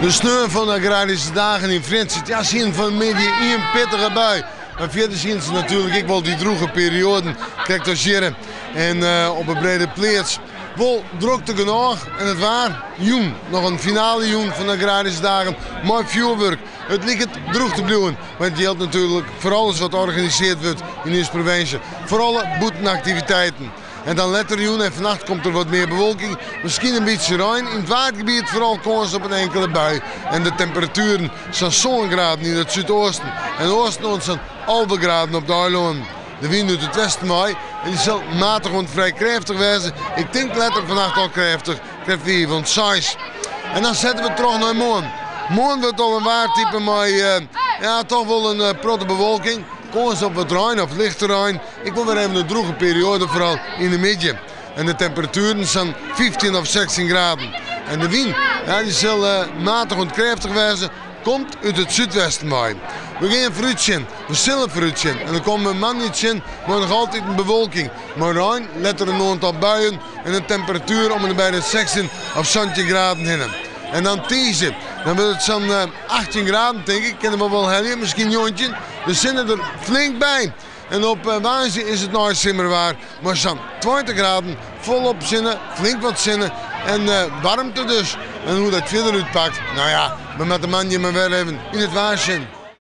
De steun van de agrarische dagen in Frans, ja, zien van media een pittige bui. Maar verder zien ze natuurlijk, ik wil die droege perioden krijgen en op een brede plaats. Wel drukte genoeg en het waar, jong, nog een finale jong van de agrarische dagen, mooi vuurwerk. Het ligt het droeg te blijven, want het geldt natuurlijk voor alles wat georganiseerd wordt in deze provincie. Voor alle boetenactiviteiten. En dan letter jong en vannacht komt er wat meer bewolking, misschien een beetje ruim. In het waardgebied vooral kans op een enkele bui. En de temperaturen zijn zo'n graden in het zuidoosten en oosten ons zijn 11 graden op de eilanden. De wind uit het westen waait en die zal matig en vrij krachtig wezen. Ik denk letterlijk vannacht al krachtig, krijgt weer van 6. En dan zetten we terug naar morgen. Morgen wordt al een waartype met ja, toch wel een protte bewolking. Kans op wat ruim of lichte ruim. Ik wil weer even een droege periode, vooral in de midden. En de temperaturen zijn 15 of 16 graden. En de wind ja, die zal matig en krachtig wezen. Komt uit het zuidwesten bij. We gaan fruitje, we zullen fruitje. En dan komt een mannetje, maar nog altijd een bewolking. Maar ruim, let er een aantal buien en een temperatuur om en bij de 16 of 17 graden heen. En dan deze, dan wordt het zo'n 18 graden denk ik, kennen we wel helemaal, misschien joontje. Dus zitten er flink bij. En op Waanzee is het nog simmerwaar, maar zo'n 20 graden, volop zinnen, flink wat zinnen en warmte dus. En hoe dat verder uitpakt, nou ja, we met de man maar weer even in het waarschuwen.